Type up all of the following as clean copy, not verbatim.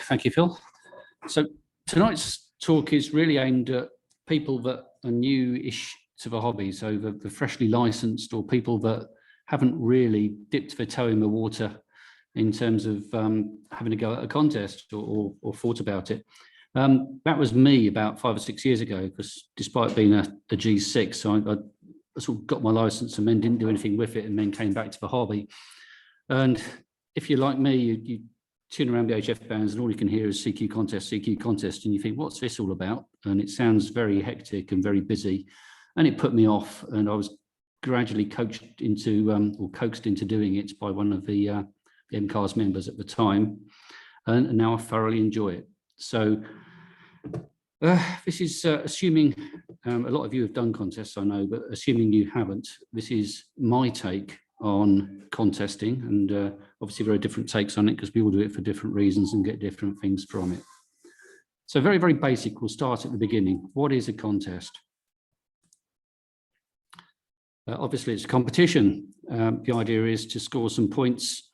Thank you, Phil. So tonight's talk is really aimed at people that are new-ish to the hobby, so the freshly licensed or people that haven't really dipped their toe in the water in terms of having to go at a contest or thought about it. That was me about 5 or 6 years ago, because despite being a G6, so I sort of got my license and then didn't do anything with it, and then came back to the hobby. And if you're like me, you tune around the HF bands and all you can hear is CQ contest, and you think, what's this all about? And it sounds very hectic and very busy, and it put me off, and I was gradually coaxed into doing it by one of the MKARS members at the time, and now I thoroughly enjoy it. So this is assuming a lot of you have done contests, I know, but assuming you haven't, this is my take on contesting, and obviously there are different takes on it because we all do it for different reasons and get different things from it. So very, very basic, we'll start at the beginning. What is a contest? Obviously it's a competition. The idea is to score some points,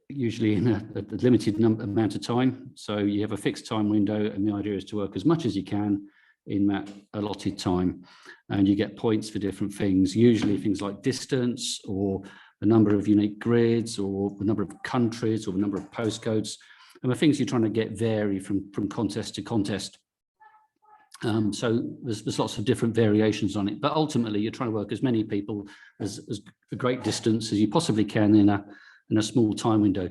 usually in a limited amount of time. So you have a fixed time window, and the idea is to work as much as you can in that allotted time. And you get points for different things, usually things like distance or the number of unique grids or the number of countries or the number of postcodes. And the things you're trying to get vary from contest to contest. So there's lots of different variations on it, but ultimately you're trying to work as many people as a great distance as you possibly can in a small time window,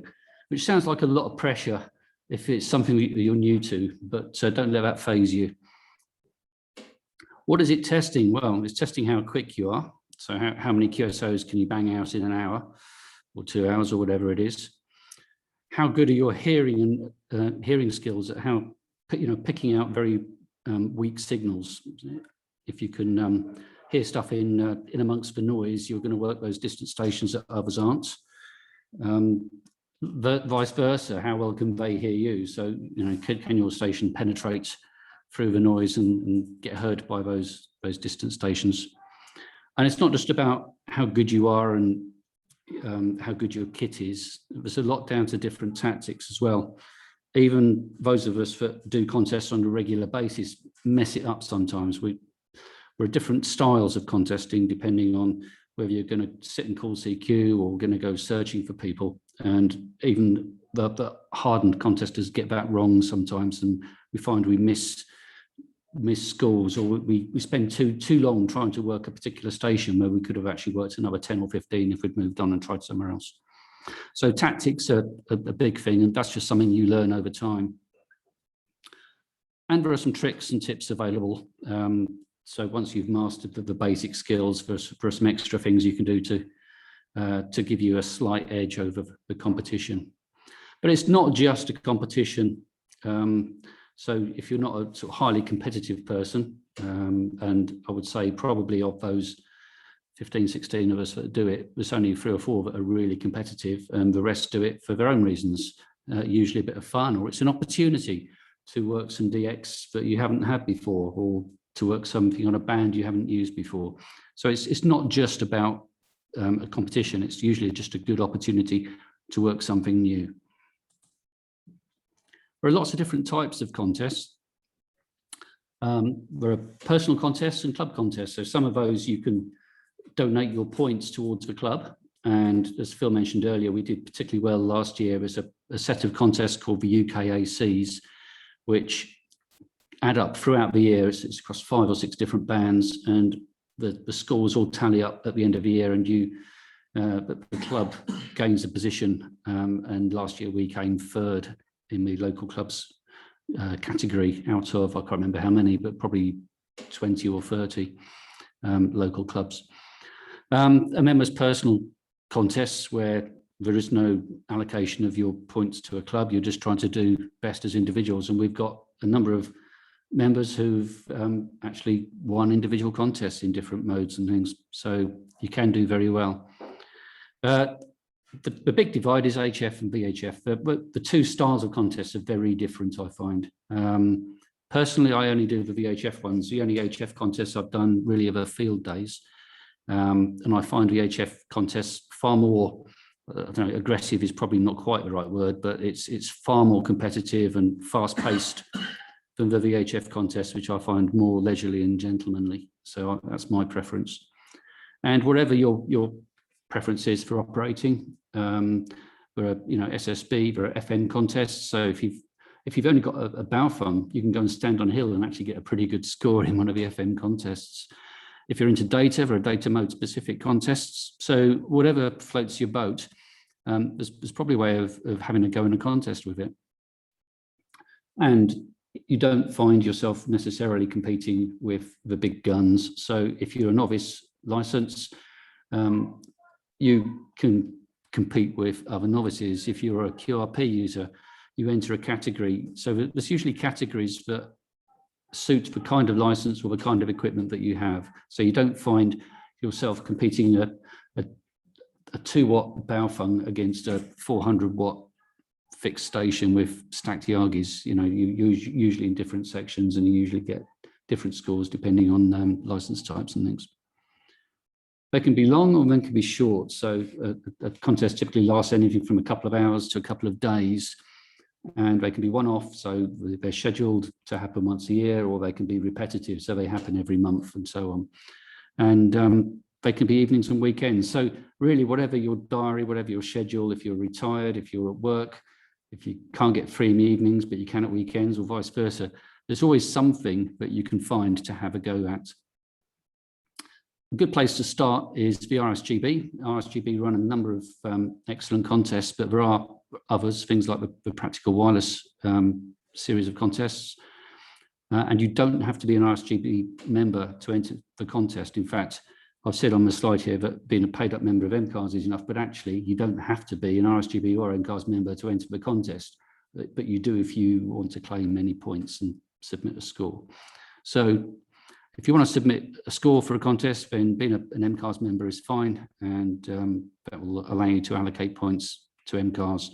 which sounds like a lot of pressure if it's something that you're new to, but don't let that phase you. What is it testing? Well, it's testing how quick you are. So how many QSOs can you bang out in an hour or 2 hours or whatever it is? How good are your hearing and hearing skills at how, picking out very weak signals? If you can hear stuff in amongst the noise, you're going to work those distant stations that others aren't. Vice versa, how well can they hear you? So, can your station penetrate through the noise and get heard by those distant stations? And it's not just about how good you are and how good your kit is. There's a lot down to different tactics as well. Even those of us that do contests on a regular basis mess it up sometimes. We're different styles of contesting depending on whether you're going to sit and call CQ or going to go searching for people. And even the hardened contesters get that wrong sometimes, and we find we miss scores, or we spend too long trying to work a particular station where we could have actually worked another 10 or 15 if we'd moved on and tried somewhere else. So tactics are a big thing, and that's just something you learn over time. And there are some tricks and tips available. So once you've mastered the basic skills, for some extra things you can do to give you a slight edge over the competition. But it's not just a competition. So if you're not a sort of highly competitive person, and I would say probably of those 15, 16 of us that do it, there's only 3 or 4 that are really competitive, and the rest do it for their own reasons, usually a bit of fun, or it's an opportunity to work some DX that you haven't had before, or to work something on a band you haven't used before. So it's not just about a competition, it's usually just a good opportunity to work something new. There are lots of different types of contests. There are personal contests and club contests. So some of those you can donate your points towards the club. And as Phil mentioned earlier, we did particularly well last year. There's a set of contests called the MKARS, which add up throughout the year. It's across 5 or 6 different bands, and the scores all tally up at the end of the year, and the club gains a position. And last year we came 3rd in the local clubs category out of, I can't remember how many, but probably 20 or 30 local clubs. And then there's personal contests where there is no allocation of your points to a club. You're just trying to do best as individuals. And we've got a number of members who've actually won individual contests in different modes and things. So you can do very well. The big divide is HF and VHF. The 2 styles of contests are very different, I find. Personally, I only do the VHF ones. The only HF contests I've done really are the field days. And I find VHF contests far more I don't know, aggressive is probably not quite the right word, but it's far more competitive and fast-paced than the VHF contests, which I find more leisurely and gentlemanly. So that's my preference. And whatever your preference is for operating, there are, you know, SSB, there are FN contests. So if you've only got a Baofeng, you can go and stand on hill and actually get a pretty good score in one of the FN contests. If you're into data, there are data mode specific contests. So whatever floats your boat, there's probably a way of having a go in a contest with it. And you don't find yourself necessarily competing with the big guns. So if you're a novice license, you can compete with other novices. If you're a QRP user, you enter a category. So there's usually categories that suit the kind of license or the kind of equipment that you have. So you don't find yourself competing a 2-watt Baofeng against a 400-watt fixed station with stacked Yagis. You know, you usually in different sections, and you usually get different scores depending on license types and things. They can be long or they can be short. So a contest typically lasts anything from a couple of hours to a couple of days, and they can be one-off. So they're scheduled to happen once a year, or they can be repetitive. So they happen every month and so on. And they can be evenings and weekends. So really, whatever your diary, whatever your schedule, if you're retired, if you're at work, if you can't get free in the evenings, but you can at weekends, or vice versa, there's always something that you can find to have a go at. A good place to start is the RSGB. RSGB run a number of excellent contests, but there are others, things like the Practical Wireless series of contests. And you don't have to be an RSGB member to enter the contest. In fact, I've said on the slide here that being a paid up member of MKARS is enough, but actually you don't have to be an RSGB or MKARS member to enter the contest, but you do if you want to claim many points and submit a score. So if you want to submit a score for a contest, then being an MKARS member is fine, and that will allow you to allocate points to MKARS.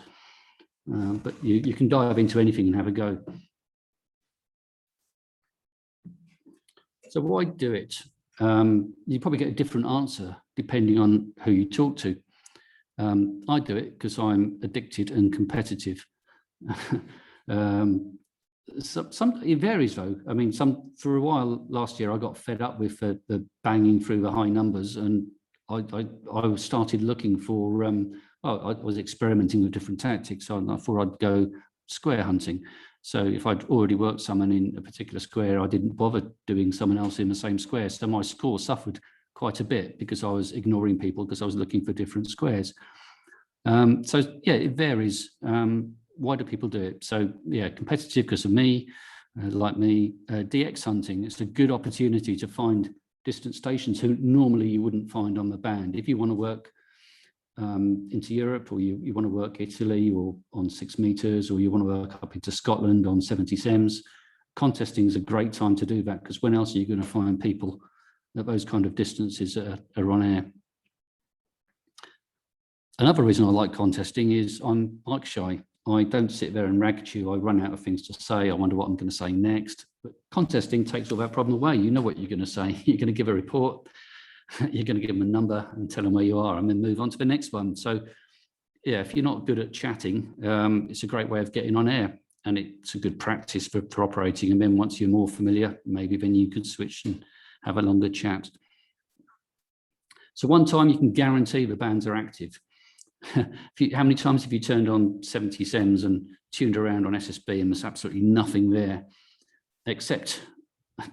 But you can dive into anything and have a go. So why do it? You probably get a different answer depending on who you talk to. I do it because I'm addicted and competitive. It varies though. I mean, for a while last year, I got fed up with the banging through the high numbers, and I started looking for. I was experimenting with different tactics. So I thought I'd go square hunting. So if I'd already worked someone in a particular square, I didn't bother doing someone else in the same square. So my score suffered quite a bit because I was ignoring people because I was looking for different squares. So yeah, it varies. Why do people do it? So yeah, competitive because of me, like me. DX hunting, it's a good opportunity to find distant stations who normally you wouldn't find on the band. If you want to work into Europe, or you want to work Italy or on 6 meters, or you want to work up into Scotland on 70 SEMs, contesting is a great time to do that, because when else are you going to find people at those kind of distances are on air? Another reason I like contesting is I'm mic shy. I don't sit there and rag chew. I run out of things to say. I wonder what I'm going to say next. But contesting takes all that problem away. You know what you're going to say. You're going to give a report. You're going to give them a number and tell them where you are, and then move on to the next one. So yeah, if you're not good at chatting, it's a great way of getting on air, and it's a good practice for operating. And then once you're more familiar, maybe then you could switch and have a longer chat. So one time you can guarantee the bands are active. How many times have you turned on 70 SEMs and tuned around on SSB and there's absolutely nothing there, except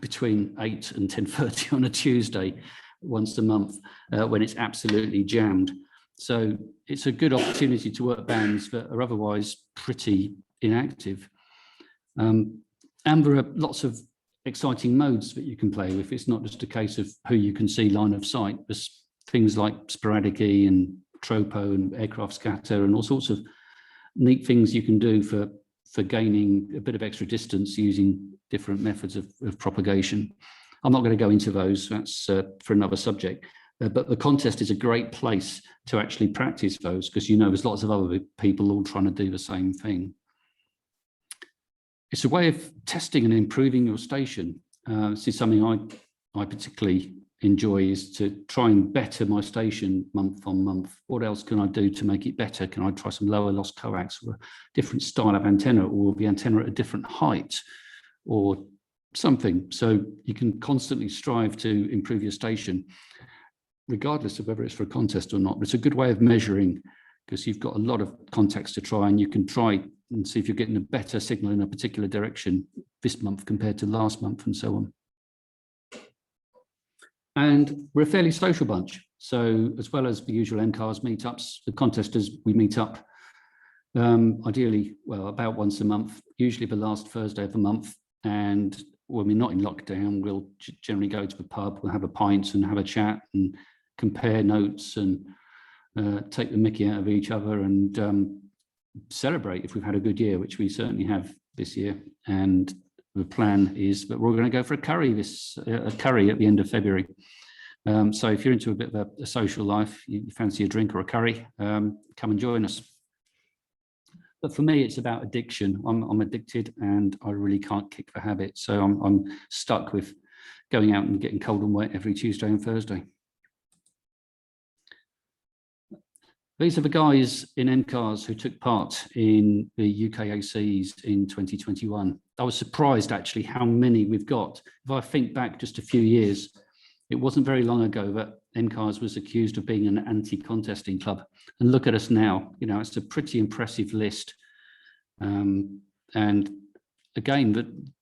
between 8 and 10:30 on a Tuesday once a month, when it's absolutely jammed? So it's a good opportunity to work bands that are otherwise pretty inactive. And there are lots of exciting modes that you can play with. It's not just a case of who you can see line of sight. There's things like sporadic E and tropo and aircraft scatter and all sorts of neat things you can do for gaining a bit of extra distance using different methods of propagation. I'm not going to go into those, that's for another subject, but the contest is a great place to actually practice those, because you know there's lots of other people all trying to do the same thing. It's a way of testing and improving your station. This is something I particularly enjoy is to try and better my station month on month. What else can I do to make it better? Can I try some lower loss coax or a different style of antenna, or the antenna at a different height or something? So you can constantly strive to improve your station, regardless of whether it's for a contest or not. But it's a good way of measuring, because you've got a lot of contacts to try, and you can try and see if you're getting a better signal in a particular direction this month compared to last month, and so on. And we're a fairly social bunch. So as well as the usual MKARS meetups, the contesters, we meet up ideally, well, about once a month, usually the last Thursday of the month. And when we're not in lockdown, we'll generally go to the pub, we'll have a pint and have a chat and compare notes and take the mickey out of each other and celebrate if we've had a good year, which we certainly have this year. And the plan is that we're going to go for a curry at the end of February. So if you're into a bit of a social life, you fancy a drink or a curry, come and join us. But for me, it's about addiction. I'm addicted and I really can't kick the habit. So I'm stuck with going out and getting cold and wet every Tuesday and Thursday. These are the guys in MKARS who took part in the UKACs in 2021. I was surprised actually how many we've got. If I think back just a few years, it wasn't very long ago that MKARS was accused of being an anti-contesting club. And look at us now, you know, it's a pretty impressive list. And again,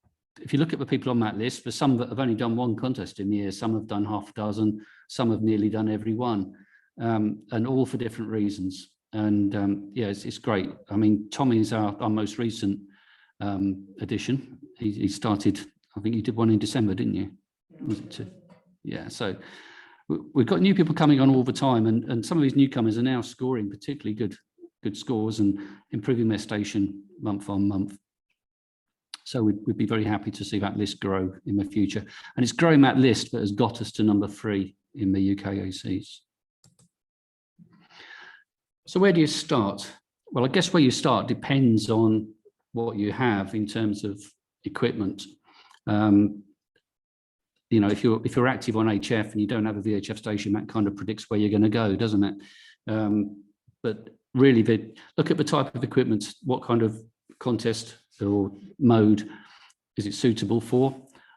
if you look at the people on that list, there's some that have only done one contest in the year, some have done half a dozen, some have nearly done every one. And all for different reasons. And yeah, it's great. I mean, Tommy's our most recent addition. He started, I think you did one in December, didn't you? Was it two? Yeah, so we've got new people coming on all the time, and some of these newcomers are now scoring particularly good scores and improving their station month on month. So we'd be very happy to see that list grow in the future. And it's growing that list that has got us to number 3 in the UKACs. So where do you start? Well, I guess where you start depends on what you have in terms of equipment. You know, if you're active on HF and you don't have a VHF station, that kind of predicts where you're going to go, doesn't it? But really, look at the type of equipment, what kind of contest or mode is it suitable for?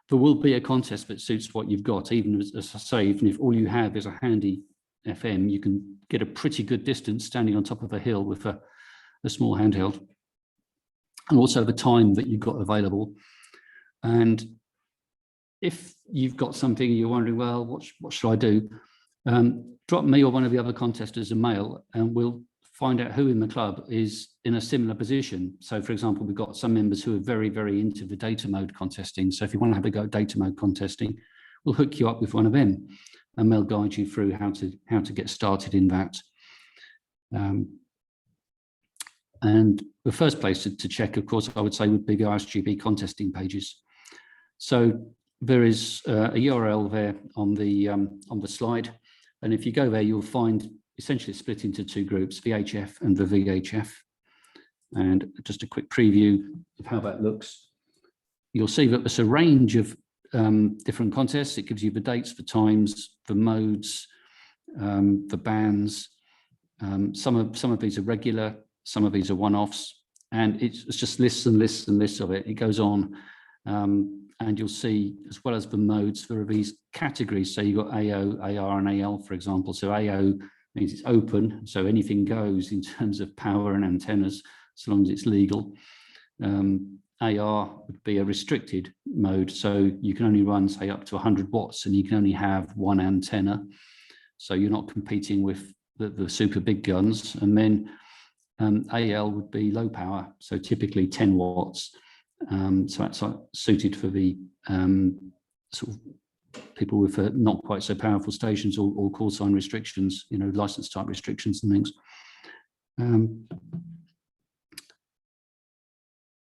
There will be a contest that suits what you've got, even as I say, even if all you have is a handy FM, you can get a pretty good distance standing on top of a hill with a small handheld, and also the time that you've got available. And if you've got something you're wondering, well, what should I do? Drop me or one of the other contesters a mail, and we'll find out who in the club is in a similar position. So, for example, we've got some members who are very, very into the data mode contesting. So if you want to have a go at data mode contesting, we'll hook you up with one of them, and they'll guide you through how to get started in that. And the first place to check, of course, I would say would be the ISGB contesting pages. So there is a URL there on the slide, and if you go there, you'll find essentially split into 2 groups: VHF and the VHF. And just a quick preview of how that looks. You'll see that there's a range of different contests. It gives you the dates, the times, the modes, the bands. Some of these are regular, some of these are one-offs, and it's just lists and lists and lists of it. It goes on, and you'll see, as well as the modes, there are these categories. So you've got AO, AR, and AL, for example. So AO means it's open, so anything goes in terms of power and antennas, as long as it's legal. AR would be a restricted mode, so you can only run, say, up to 100 watts, and you can only have one antenna, so you're not competing with the super big guns. And then AL would be low power, so typically 10 watts. So that's suited for the sort of people with not quite so powerful stations or call sign restrictions, you know, license type restrictions and things.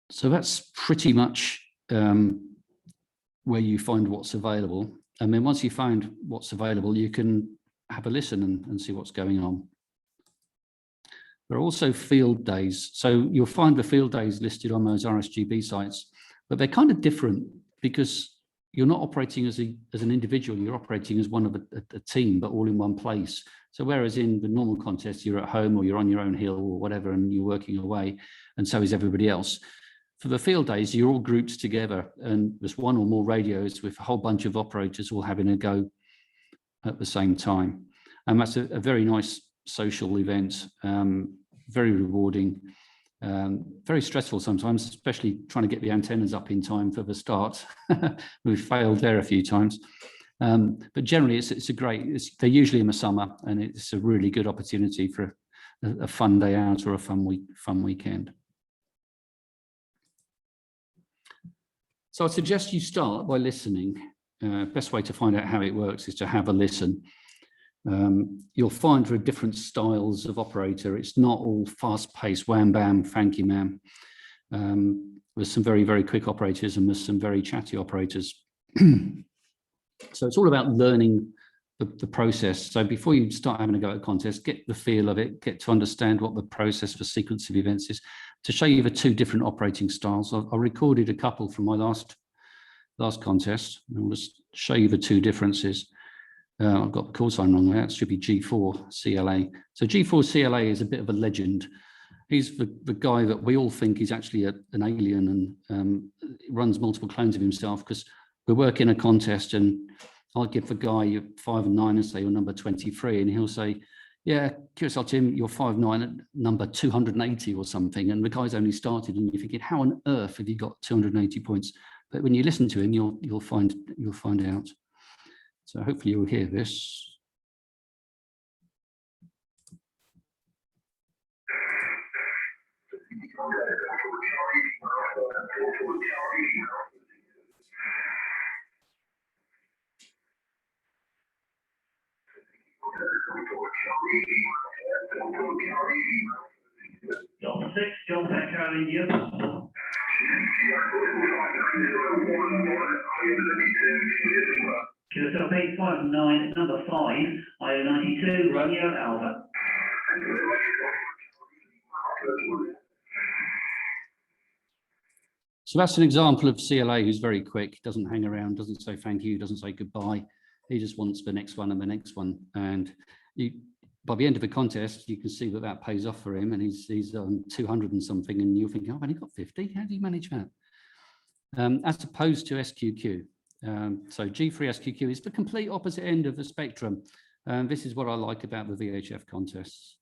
So that's pretty much where you find what's available. And then once you find what's available, you can have a listen and see what's going on. There are also field days. So you'll find the field days listed on those RSGB sites, but they're kind of different because you're not operating as an individual, you're operating as one of a team, but all in one place. So whereas in the normal contest, you're at home or you're on your own hill or whatever, and you're working away, and so is everybody else. For the field days, you're all grouped together, and there's one or more radios with a whole bunch of operators all having a go at the same time. And that's a very nice social event, very rewarding, very stressful sometimes, especially trying to get the antennas up in time for the start. We've failed there a few times. But generally, they're usually in the summer, and it's a really good opportunity for a fun day out or a fun weekend. So I suggest you start by listening. Best way to find out how it works is to have a listen. You'll find there are different styles of operator. It's not all fast-paced, wham, bam, thank you, ma'am. There's some very, very quick operators, and there's some very chatty operators. So it's all about learning the process. So before you start having a go at a contest, get the feel of it, get to understand what the process for sequence of events is. To show you the two different operating styles, I recorded a couple from my last contest. I'll just show you the two differences. I've got the call sign wrong there. It should be G4 CLA. So G4 CLA is a bit of a legend. He's the guy that we all think is actually an alien, and runs multiple clones of himself, because we're working a contest and I'll give the guy 5 and 9 and say you're number 23, and he'll say, yeah, QSL Tim, you're 5'9" at number 280 or something, and the guy's only started, and you're thinking, how on earth have you got 280 points? But when you listen to him, you'll find out. So hopefully you'll hear this. Delta 6, Delta Echo India. QSL 859, number 5, IO92, Romeo Alpha. So that's an example of CLA who's very quick, doesn't hang around, doesn't say thank you, doesn't say goodbye. He just wants the next one and the next one. And by the end of the contest, you can see that pays off for him, and he's on 200 and something, and you're thinking, oh, I've only got 50. How do you manage that? As opposed to SQQ. So G3 SQQ is the complete opposite end of the spectrum. This is what I like about the VHF contests.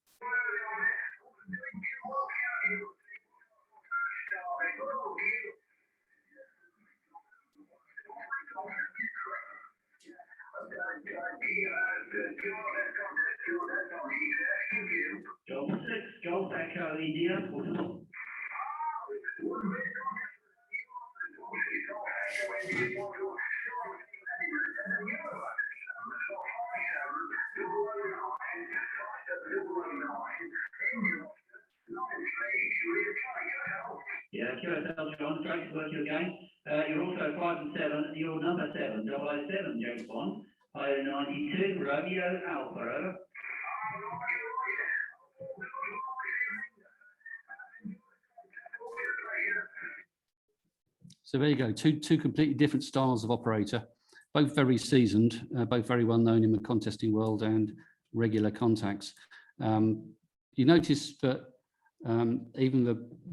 Delta 6, Golf Echo India. Yeah, QSL John, great to work you again. You're also 5 and 7, you're number 7, 007, James Bond, IO92, Romeo Alpha, over. So there you go, two completely different styles of operator, both very seasoned, both very well known in the contesting world and regular contacts. You notice that even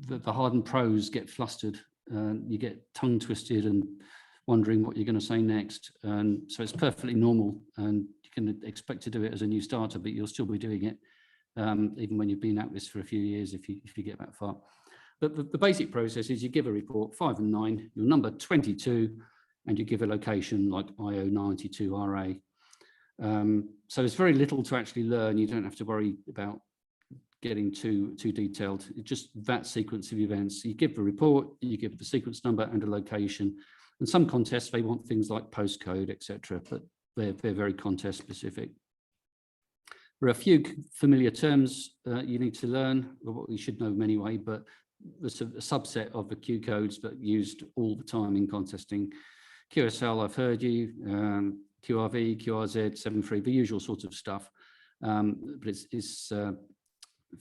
the hardened pros get flustered. You get tongue twisted and wondering what you're going to say next. And so it's perfectly normal, and you can expect to do it as a new starter, but you'll still be doing it even when you've been at this for a few years, if you get that far. But the basic process is you give a report, 5 and 9, your number 22, and you give a location like IO92 RA. So there's very little to actually learn. You don't have to worry about getting too detailed. It's just that sequence of events. You give the report, you give the sequence number and a location. And some contests, they want things like postcode, etc., but they're very contest specific. There are a few familiar terms you need to learn, or what you should know them anyway, but there's a subset of the Q codes that are used all the time in contesting. QSL, I've heard you, QRV, QRZ, 73, the usual sort of stuff, but it's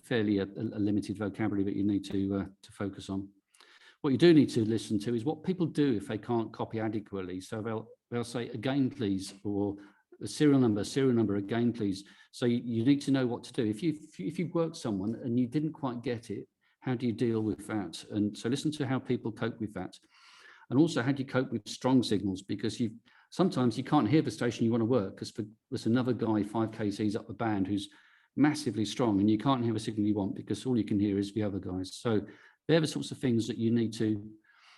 fairly a limited vocabulary that you need to focus on. What you do need to listen to is what people do if they can't copy adequately. So they'll say, again, please, or a serial number, again, please. So you need to know what to do. If you've worked someone and you didn't quite get it, how do you deal with that? And so listen to how people cope with that. And also, how do you cope with strong signals? Because sometimes you can't hear the station you want to work because there's another guy 5 kcs up the band who's massively strong, and you can't hear the signal you want because all you can hear is the other guys. So they're the sorts of things that you need to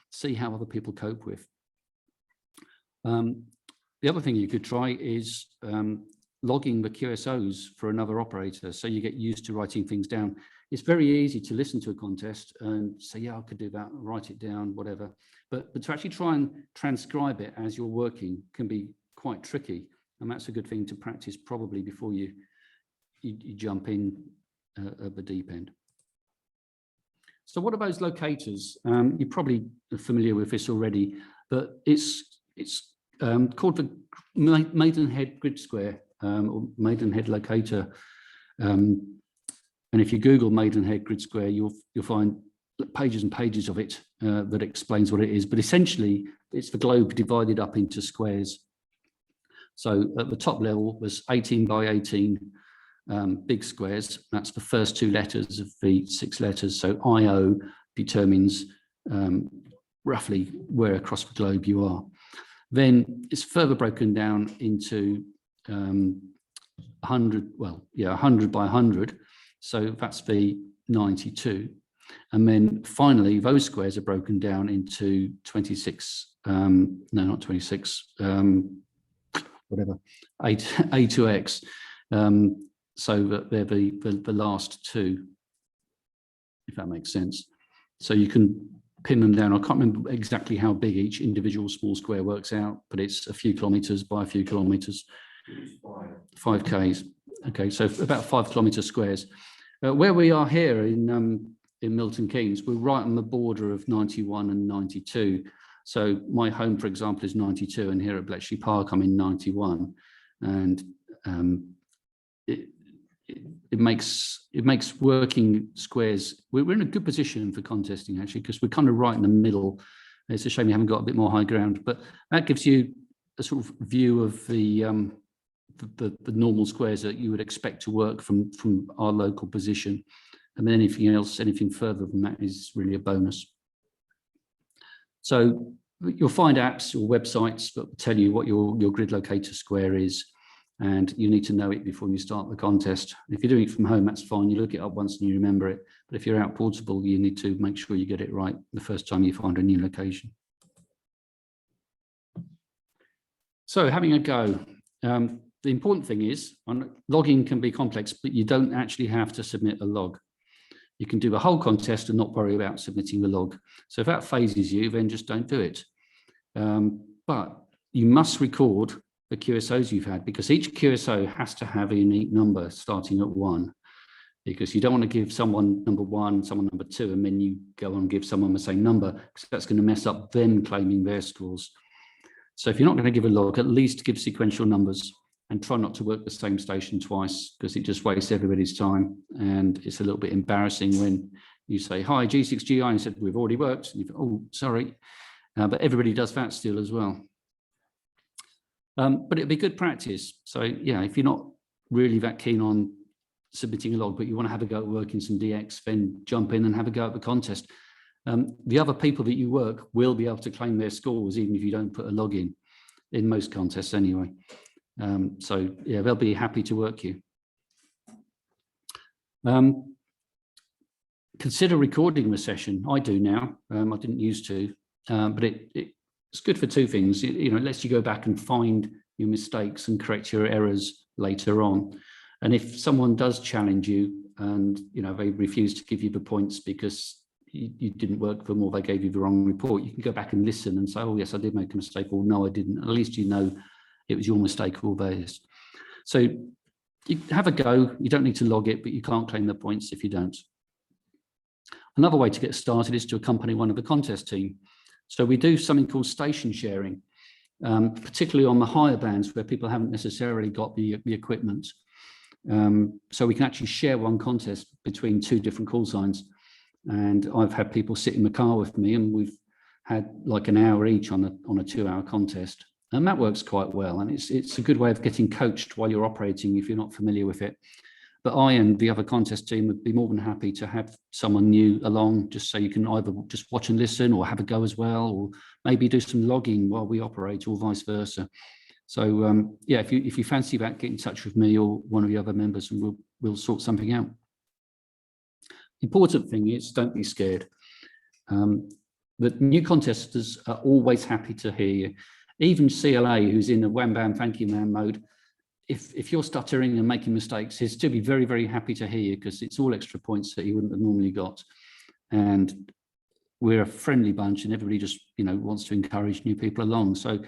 see how other people cope with. The other thing you could try is logging the QSOs for another operator, so you get used to writing things down. It's very easy to listen to a contest and say, yeah, I could do that, write it down, whatever. But to actually try and transcribe it as you're working can be quite tricky. And that's a good thing to practice probably before you jump in at the deep end. So what are those locators? You're probably familiar with this already, but it's called the Maidenhead grid square, or Maidenhead locator. And if you Google Maidenhead grid square, you'll find pages and pages of it that explains what it is. But essentially, it's the globe divided up into squares. So at the top level was 18 by 18 big squares. That's the first 2 letters of the 6 letters. So IO determines roughly where across the globe you are. Then it's further broken down into 100 by 100. So that's the 92. And then finally, those squares are broken down into 26, no, not 26, whatever, A to X. So that they're the last 2, if that makes sense. So you can pin them down. I can't remember exactly how big each individual small square works out, but it's a few kilometers by a few kilometers. 5 Ks. Okay, so about 5 kilometer squares. Where we are here in Milton Keynes, we're right on the border of 91 and 92. So my home, for example, is 92, and here at Bletchley Park, I'm in 91, and it makes working squares. We're in a good position for contesting, actually, because we're kind of right in the middle. It's a shame we haven't got a bit more high ground, but that gives you a sort of view of the normal squares that you would expect to work from our local position. And then anything further than that is really a bonus. So you'll find apps or websites that tell you what your grid locator square is, and you need to know it before you start the contest. If you're doing it from home, that's fine. You look it up once and you remember it. But if you're out portable, you need to make sure you get it right the first time you find a new location. So having a go. The important thing is, logging can be complex, but you don't actually have to submit a log. You can do a whole contest and not worry about submitting the log. So if that phases you, then just don't do it. But you must record the QSOs you've had, because each QSO has to have a unique number starting at 1, because you don't want to give someone number 1, someone number 2, and then you go on and give someone the same number, because that's going to mess up them claiming their scores. So if you're not going to give a log, at least give sequential numbers. And try not to work the same station twice, because it just wastes everybody's time. And it's a little bit embarrassing when you say, hi, G6GI, and said, we've already worked. And you go, oh, sorry. But everybody does that still as well. But it'd be good practice. So yeah, if you're not really that keen on submitting a log, but you want to have a go at working some DX, then jump in and have a go at the contest. The other people that you work will be able to claim their scores, even if you don't put a log in most contests anyway. So yeah, they'll be happy to work you. Consider recording the session. I do now. I didn't used to, but it's good for 2 things. It lets you go back and find your mistakes and correct your errors later on. And if someone does challenge you and they refuse to give you the points because you didn't work for them or they gave you the wrong report, you can go back and listen and say, oh yes, I did make a mistake, or no, I didn't. At least you know it was your mistake or theirs. So you have a go. You don't need to log it, but you can't claim the points if you don't. Another way to get started is to accompany one of the contest team. So we do something called station sharing, particularly on the higher bands where people haven't necessarily got the equipment. So we can actually share one contest between 2 different call signs. And I've had people sit in the car with me, and we've had like an hour each on a 2-hour contest. And that works quite well. And it's a good way of getting coached while you're operating if you're not familiar with it. But I and the other contest team would be more than happy to have someone new along, just so you can either just watch and listen or have a go as well, or maybe do some logging while we operate, or vice versa. So yeah, if you fancy that, get in touch with me or one of the other members, and we'll sort something out. Important thing is, don't be scared. The new contesters are always happy to hear you. Even CLA, who's in the wham bam thank you man mode, if you're stuttering and making mistakes, he'll still be very, very happy to hear you, because it's all extra points that he wouldn't have normally got. And we're a friendly bunch, and everybody just wants to encourage new people along. So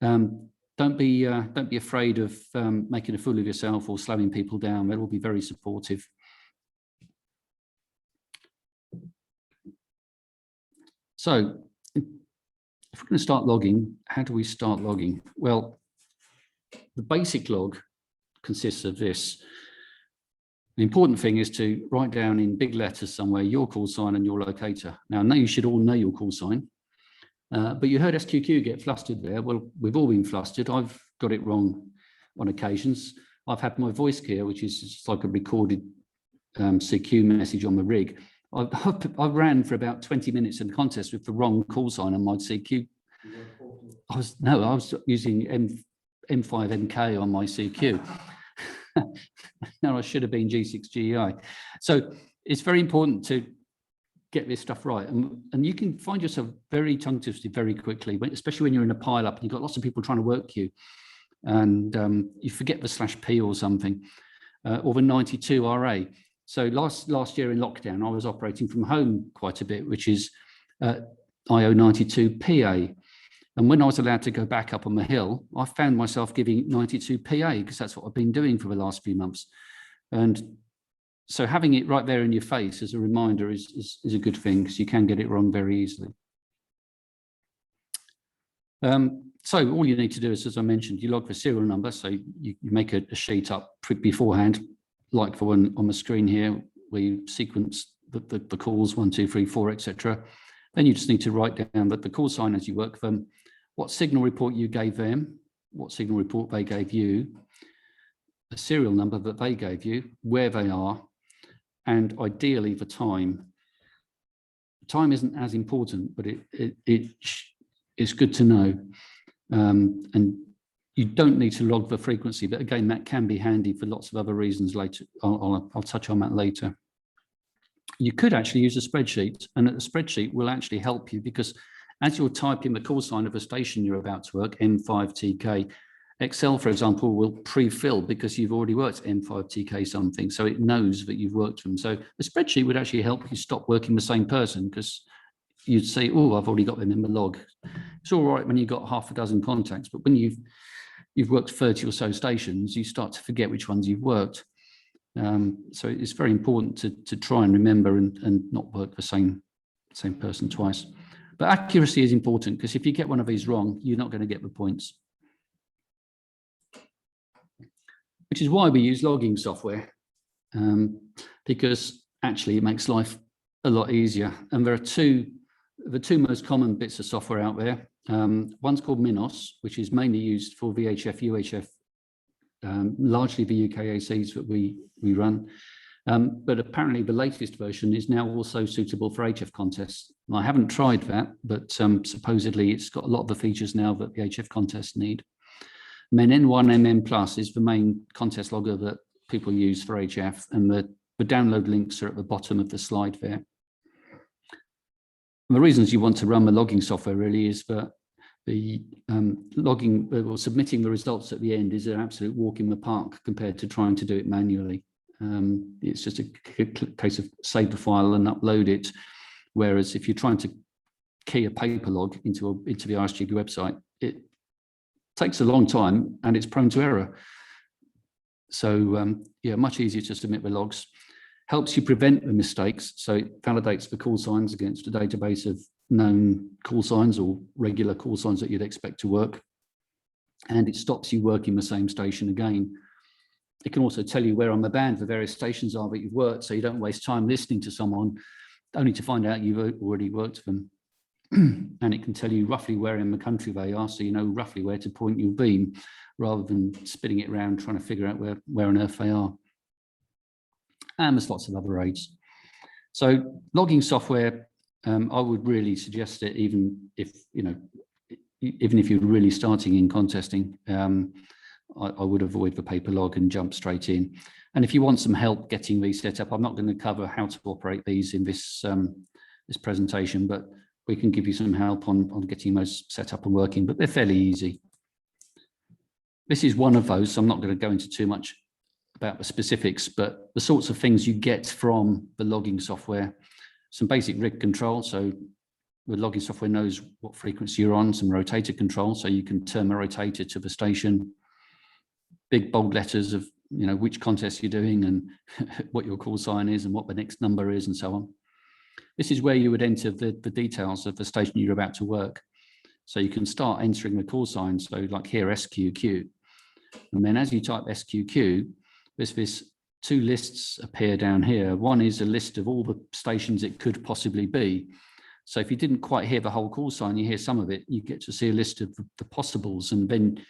don't be afraid of making a fool of yourself or slowing people down. They'll all be very supportive. So if we're going to start logging, how do we start logging? Well, the basic log consists of this. The important thing is to write down in big letters somewhere your call sign and your locator. Now, I know you should all know your call sign, but you heard SQQ get flustered there. Well, we've all been flustered. I've got it wrong on occasions. I've had my voice key, which is just like a recorded CQ message on the rig. I ran for about 20 minutes in the contest with the wrong call sign on my CQ. I was using M5 MK on my CQ. No, I should have been G6GEI. So it's very important to get this stuff right. And you can find yourself very tongue twisted very quickly, especially when you're in a pile up and you've got lots of people trying to work you, and you forget the /P or something, or the 92 RA. So last year in lockdown, I was operating from home quite a bit, which is IO92 PA. And when I was allowed to go back up on the hill, I found myself giving 92 PA, because that's what I've been doing for the last few months. And so having it right there in your face as a reminder is a good thing, because you can get it wrong very easily. So all you need to do is, as I mentioned, you log the serial number. So you make a sheet up beforehand, like the one on the screen here, where you sequence the calls 1, 2, 3, 4, etc. Then you just need to write down that the call sign as you work them, what signal report you gave them, what signal report they gave you, the serial number that they gave you, where they are, and ideally the time. Time isn't as important, but it's good to know. And you don't need to log the frequency, but again, that can be handy for lots of other reasons later. I'll touch on that later. You could actually use a spreadsheet, and a spreadsheet will actually help you, because as you're typing the call sign of a station you're about to work, M5TK, Excel, for example, will pre-fill because you've already worked M5TK something, so it knows that you've worked them. So a spreadsheet would actually help you stop working the same person, because you'd say, oh, I've already got them in the log. It's all right when you've got half a dozen contacts, but when you've worked 30 or so stations, you start to forget which ones you've worked. So it's very important to try and remember and not work the same person twice. But accuracy is important, because if you get one of these wrong, you're not going to get the points. Which is why we use logging software, because actually it makes life a lot easier. And there are the two most common bits of software out there. One's called Minos, which is mainly used for VHF, UHF, largely the UKACs that we run. But apparently the latest version is now also suitable for HF contests. I haven't tried that, but supposedly it's got a lot of the features now that the HF contests need. And then N1MM Plus is the main contest logger that people use for HF, and the download links are at the bottom of the slide there. And the reasons you want to run the logging software really is that the logging or submitting the results at the end is an absolute walk in the park compared to trying to do it manually. It's just a case of save the file and upload it. Whereas if you're trying to key a paper log into the RSGB website, it takes a long time and it's prone to error. So yeah, much easier to submit the logs. Helps you prevent the mistakes. So it validates the call signs against a database of known call signs or regular call signs that you'd expect to work. And it stops you working the same station again. It can also tell you where on the band the various stations are that you've worked, so you don't waste time listening to someone only to find out you've already worked for them. And it can tell you roughly where in the country they are, so you know roughly where to point your beam, rather than spinning it around trying to figure out where on earth they are. And there's lots of other aids. So logging software, I would really suggest it, even if you're really starting in contesting. I would avoid the paper log and jump straight in. And if you want some help getting these set up, I'm not going to cover how to operate these in this this presentation, but we can give you some help on getting those set up and working, but they're fairly easy. This is one of those, so I'm not going to go into too much about the specifics, but the sorts of things you get from the logging software: some basic rig control. So the logging software knows what frequency you're on, some rotator control, so you can turn the rotator to the station, big bold letters of which contest you're doing and what your call sign is and what the next number is and so on. This is where you would enter the details of the station you're about to work. So you can start entering the call sign. So like here, SQQ. And then as you type SQQ, there's this two lists appear down here. One is a list of all the stations it could possibly be. So if you didn't quite hear the whole call sign, you hear some of it, you get to see a list of the possibles. And then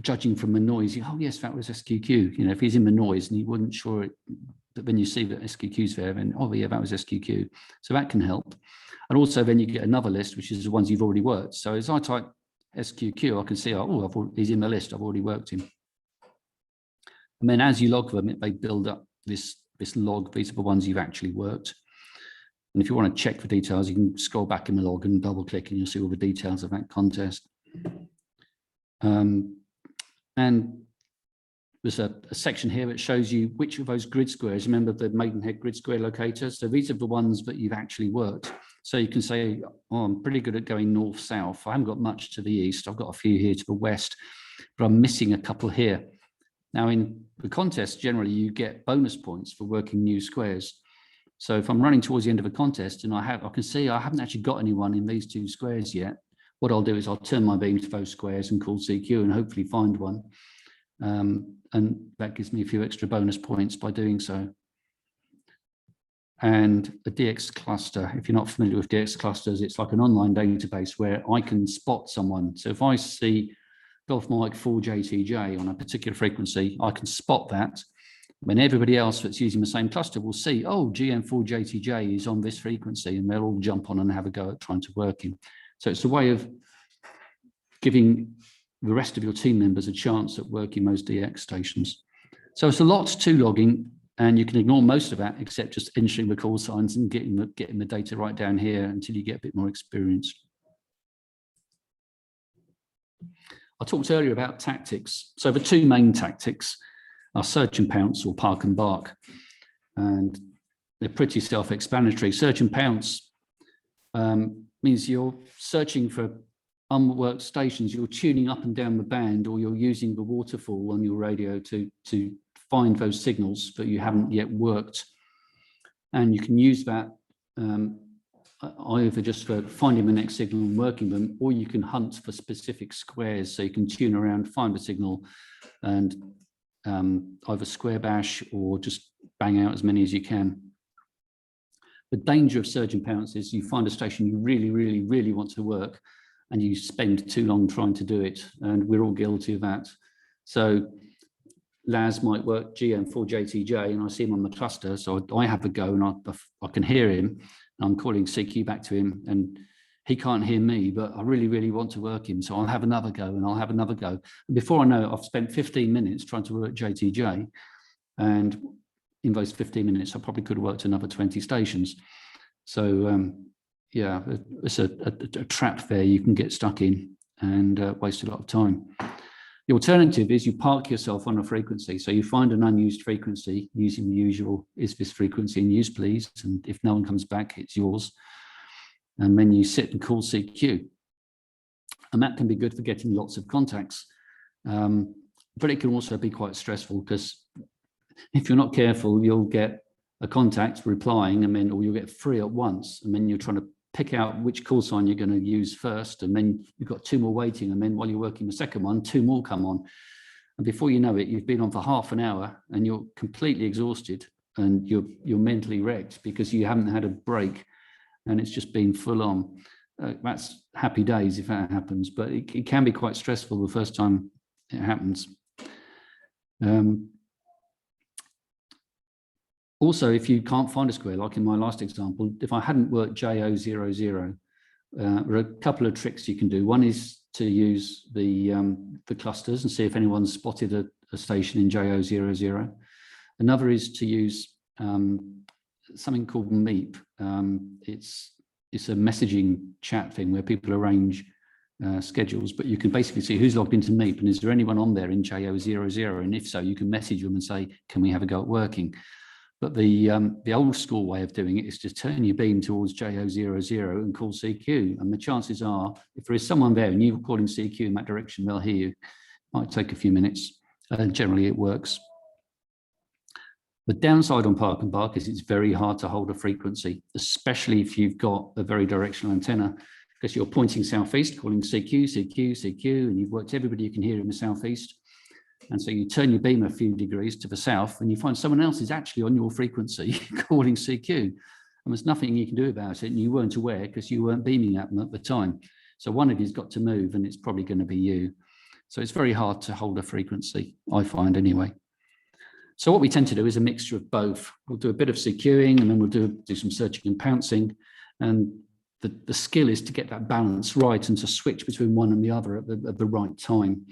judging from the noise, oh yes, that was SQQ. If he's in the noise and he wasn't sure, but when you see that SQQ's there, then oh yeah, that was SQQ. So that can help. And also then you get another list, which is the ones you've already worked. So as I type SQQ, I can see, he's in the list, I've already worked him. And then as you log them, they build up this log. These are the ones you've actually worked. And if you want to check the details, you can scroll back in the log and double click and you'll see all the details of that contest. And there's a section here that shows you which of those grid squares, remember the Maidenhead grid square locator? So these are the ones that you've actually worked. So you can say, oh, I'm pretty good at going north-south. I haven't got much to the east. I've got a few here to the west, but I'm missing a couple here. Now in the contest, generally you get bonus points for working new squares. So if I'm running towards the end of a contest and I can see I haven't actually got anyone in these two squares yet, what I'll do is I'll turn my beam to those squares and call CQ and hopefully find one. And that gives me a few extra bonus points by doing so. And a DX cluster, if you're not familiar with DX clusters, it's like an online database where I can spot someone. So if I see Golf Mike 4JTJ on a particular frequency, I can spot that. When everybody else that's using the same cluster will see, oh, GM4JTJ is on this frequency, and they'll all jump on and have a go at trying to work him. So it's a way of giving the rest of your team members a chance at working those DX stations. So it's a lot to logging, and you can ignore most of that except just entering the call signs and getting the data right down here until you get a bit more experience. I talked earlier about tactics. So the two main tactics are search and pounce or park and bark, and they're pretty self-explanatory. Search and pounce means you're searching for unworked stations, you're tuning up and down the band, or you're using the waterfall on your radio to find those signals that you haven't yet worked. And you can use that either just for finding the next signal and working them, or you can hunt for specific squares. So you can tune around, find the signal, and either square bash or just bang out as many as you can. The danger of search and pounce is you find a station you really, really, really want to work, and you spend too long trying to do it, and we're all guilty of that. So Laz might work GM4JTJ, and I see him on the cluster, so I have a go, and I can hear him. I'm calling CQ back to him, and he can't hear me, but I really, really want to work him, so I'll have another go, and I'll have another go. And before I know it, I've spent 15 minutes trying to work JTJ, and in those 15 minutes, I probably could have worked another 20 stations. So yeah, it's a trap there you can get stuck in and waste a lot of time. The alternative is you park yourself on a frequency. So you find an unused frequency using the usual, is this frequency in use, please? And if no one comes back, it's yours. And then you sit and call CQ. And that can be good for getting lots of contacts. But it can also be quite stressful, because if you're not careful, you'll get a contact replying, and then, or you'll get 3 at once, and then you're trying to pick out which call sign you're going to use first, and then you've got 2 more waiting, and then while you're working the second one, 2 more come on, and before you know it, you've been on for half an hour and you're completely exhausted, and you're mentally wrecked because you haven't had a break and it's just been full on. That's happy days if that happens, but it can be quite stressful the first time it happens. Also, if you can't find a square, like in my last example, if I hadn't worked J000, there are a couple of tricks you can do. One is to use the clusters and see if anyone's spotted a station in J000. Another is to use something called Meep. It's a messaging chat thing where people arrange schedules, but you can basically see who's logged into Meep and is there anyone on there in J000, and if so, you can message them and say, can we have a go at working? But the old school way of doing it is to turn your beam towards J000 and call CQ. And the chances are, if there is someone there and you're calling CQ in that direction, they'll hear you. Might take a few minutes, and generally it works. The downside on Park and Park is it's very hard to hold a frequency, especially if you've got a very directional antenna, because you're pointing southeast, calling CQ, CQ, CQ, and you've worked everybody you can hear in the southeast. And so you turn your beam a few degrees to the south and you find someone else is actually on your frequency calling CQ. And there's nothing you can do about it. And you weren't aware because you weren't beaming at them at the time. So one of you's got to move and it's probably going to be you. So it's very hard to hold a frequency, I find anyway. So what we tend to do is a mixture of both. We'll do a bit of CQing and then we'll do some searching and pouncing. And the skill is to get that balance right and to switch between one and the other at the right time.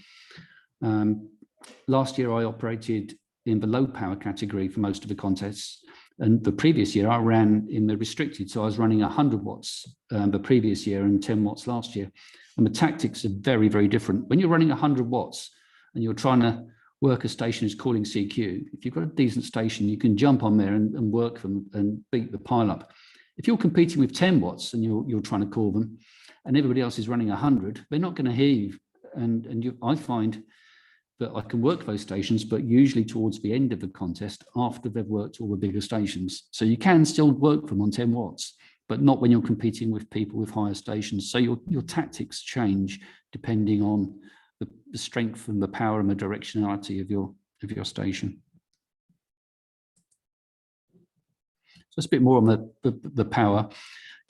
Last year, I operated in the low power category for most of the contests. And the previous year, I ran in the restricted. So I was running 100 watts the previous year and 10 watts last year. And the tactics are very, very different. When you're running 100 watts and you're trying to work a station who's calling CQ, if you've got a decent station, you can jump on there and work them and beat the pile up. If you're competing with 10 watts and you're trying to call them and everybody else is running 100, they're not going to hear you. And I find that I can work those stations, but usually towards the end of the contest after they've worked all the bigger stations. So you can still work them on 10 watts, but not when you're competing with people with higher stations. So your tactics change depending on the strength and the power and the directionality of your station. So it's a bit more on the power.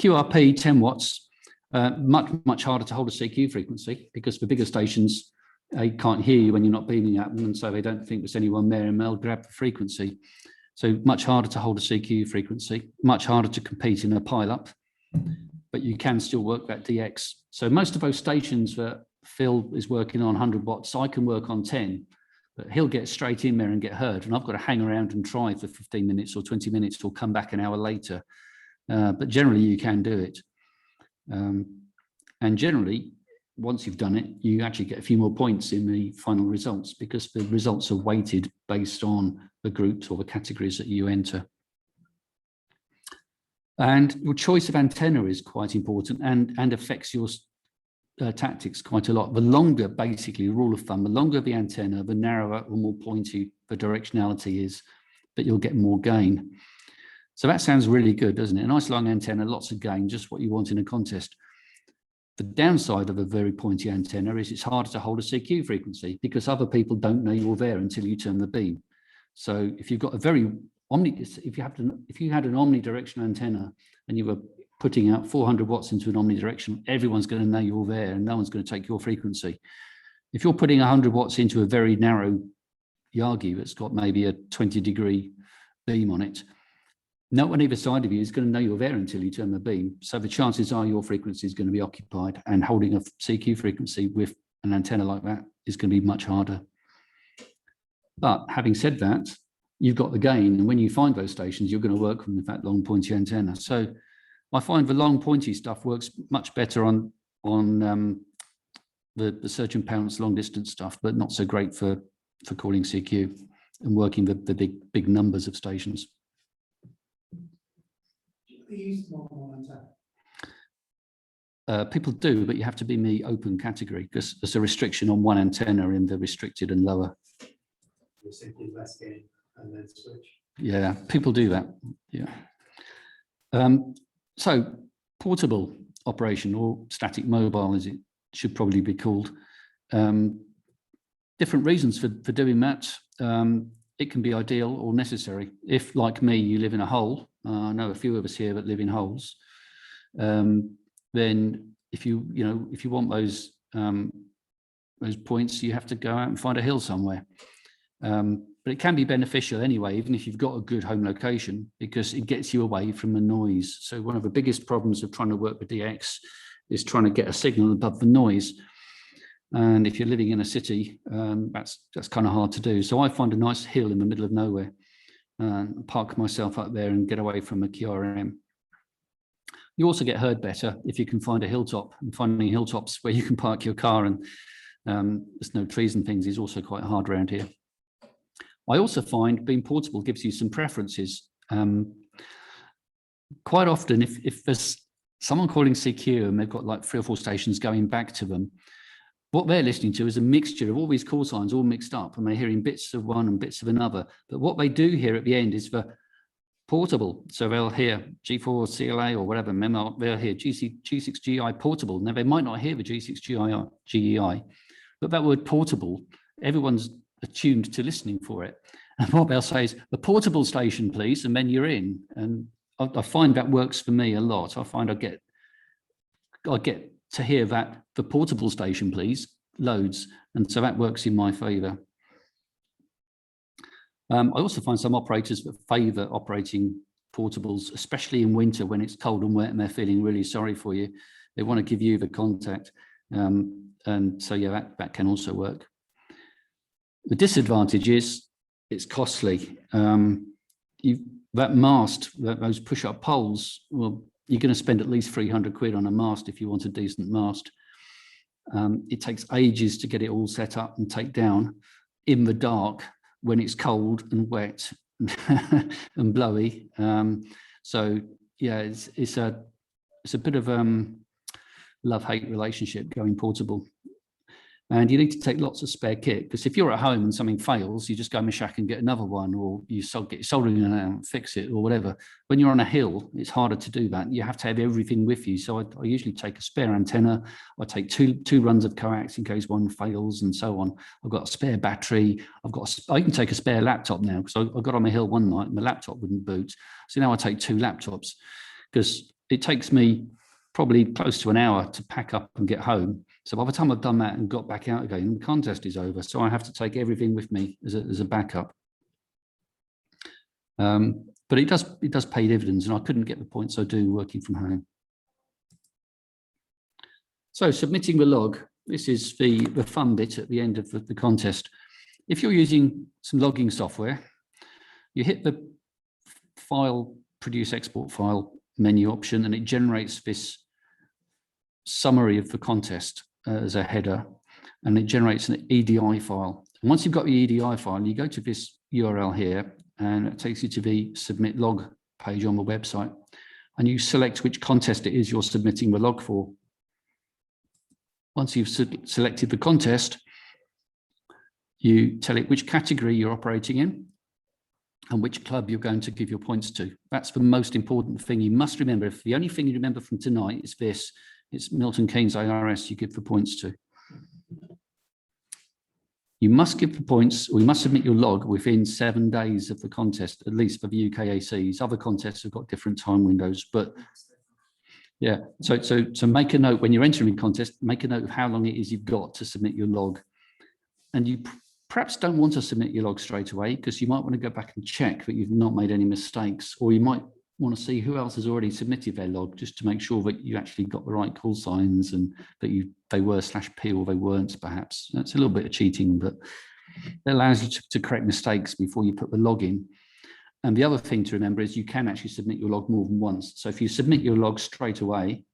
QRP 10 watts, much harder to hold a CQ frequency because the bigger stations, they can't hear you when you're not beaming at them, and so they don't think there's anyone there and they'll grab the frequency. So much harder to hold a CQ frequency, much harder to compete in a pile-up, but you can still work that DX. So most of those stations that Phil is working on 100 watts, I can work on 10, but he'll get straight in there and get heard, and I've got to hang around and try for 15 minutes or 20 minutes or come back an hour later. But generally you can do it. And generally, once you've done it, you actually get a few more points in the final results because the results are weighted based on the groups or the categories that you enter. And your choice of antenna is quite important and affects your tactics quite a lot. The longer, basically, rule of thumb, the longer the antenna, the narrower or more pointy the directionality is, but you'll get more gain. So that sounds really good, doesn't it? A nice long antenna, lots of gain, just what you want in a contest. The downside of a very pointy antenna is it's harder to hold a CQ frequency because other people don't know you're there until you turn the beam. So if you've got a very if you had an omnidirectional antenna and you were putting out 400 watts into an omnidirectional, everyone's going to know you're there and no one's going to take your frequency. If you're putting 100 watts into a very narrow Yagi that's got maybe a 20-degree beam on it, no one either side of you is going to know you're there until you turn the beam. So the chances are your frequency is going to be occupied, and holding a CQ frequency with an antenna like that is going to be much harder. But having said that, you've got the gain, and when you find those stations, you're going to work with that long pointy antenna. So I find the long pointy stuff works much better on the search and pounce long distance stuff, but not so great for calling CQ and working the big numbers of stations. People do, but you have to be in the open category because there's a restriction on one antenna in the restricted and lower. You're simply less gain and then switch. Yeah, people do that. Yeah. So portable operation, or static mobile as it should probably be called. Different reasons for doing that. it can be ideal or necessary. If, like me, you live in a hole, I know a few of us here that live in holes, then if you want those points, you have to go out and find a hill somewhere. But it can be beneficial anyway, even if you've got a good home location, because it gets you away from the noise. So one of the biggest problems of trying to work with DX is trying to get a signal above the noise. And if you're living in a city, that's kind of hard to do. So I find a nice hill in the middle of nowhere, park myself up there and get away from a QRM. You also get heard better if you can find a hilltop, and finding hilltops where you can park your car and there's no trees and things is also quite hard around here. I also find being portable gives you some preferences. Quite often, if there's someone calling CQ and they've got like 3 or 4 stations going back to them, what they're listening to is a mixture of all these call signs all mixed up, and they're hearing bits of one and bits of another. But what they do hear at the end is the portable. So they'll hear G4 CLA or whatever memo, they'll hear G6GI portable. Now they might not hear the G6GI GEI, but that word portable, everyone's attuned to listening for it. And what they'll say is, the portable station, please, and then you're in. And I find that works for me a lot. I find I get to hear that, the portable station, please, loads. And so that works in my favor. I also find some operators that favor operating portables, especially in winter when it's cold and wet and they're feeling really sorry for you. They want to give you the contact. And so, yeah, that can also work. The disadvantage is it's costly. That mast, those push-up poles, well, you're going to spend at least 300 quid on a mast if you want a decent mast. It takes ages to get it all set up and take down in the dark when it's cold and wet and blowy. So yeah, it's a bit of love-hate relationship going portable. And you need to take lots of spare kit, because if you're at home and something fails, you just go in the shack and get another one, or you get your soldering iron out and fix it or whatever. When you're on a hill, it's harder to do that. You have to have everything with you. So I usually take a spare antenna. I take two runs of coax in case one fails and so on. I've got a spare battery. I can take a spare laptop now, because I got on a hill one night and my laptop wouldn't boot. So now I take 2 laptops, because it takes me probably close to an hour to pack up and get home. So by the time I've done that and got back out again, the contest is over. So I have to take everything with me as a backup. But it does pay dividends, and I couldn't get the points I do working from home. So submitting the log, this is the fun bit at the end of the contest. If you're using some logging software, you hit the file, produce export file menu option, and it generates this summary of the contest as a header, and it generates an EDI file. And once you've got the EDI file, you go to this URL here, and it takes you to the submit log page on the website, and you select which contest it is you're submitting the log for. Once you've selected the contest, you tell it which category you're operating in and which club you're going to give your points to. That's the most important thing you must remember. If the only thing you remember from tonight is this, it's Milton Keynes ARS you give the points to. You must give the points, or you must submit your log within 7 days of the contest, at least for the UKACs. Other contests have got different time windows, but yeah. So make a note when you're entering a contest, make a note of how long it is you've got to submit your log. And you perhaps don't want to submit your log straight away, because you might want to go back and check that you've not made any mistakes, or you might want to see who else has already submitted their log, just to make sure that you actually got the right call signs and that they were /P or they weren't, perhaps. That's a little bit of cheating, but it allows you to correct mistakes before you put the log in. And the other thing to remember is you can actually submit your log more than once. So if you submit your log straight away,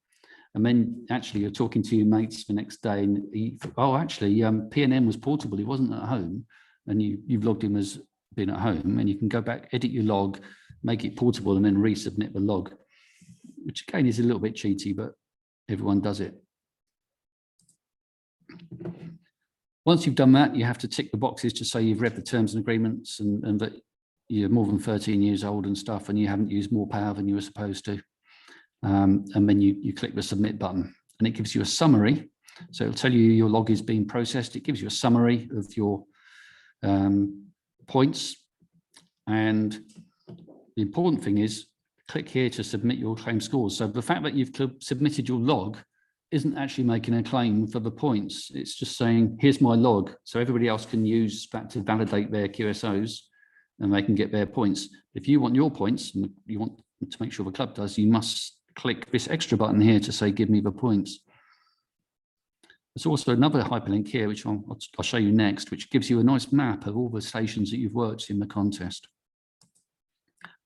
and then actually you're talking to your mates the next day, and PNM was portable, he wasn't at home, and you've logged him as being at home, and you can go back, edit your log, make it portable, and then resubmit the log, which again is a little bit cheaty, but everyone does it. Once you've done that, you have to tick the boxes to say you've read the terms and agreements, and that you're more than 13 years old and stuff, and you haven't used more power than you were supposed to. And then you click the submit button, and it gives you a summary. So it'll tell you your log is being processed. It gives you a summary of your points, And the important thing is click here to submit your claim scores. So the fact that you've submitted your log isn't actually making a claim for the points. It's just saying, here's my log. So everybody else can use that to validate their QSOs and they can get their points. If you want your points and you want to make sure the club does, you must click this extra button here to say, give me the points. There's also another hyperlink here, which I'll show you next, which gives you a nice map of all the stations that you've worked in the contest.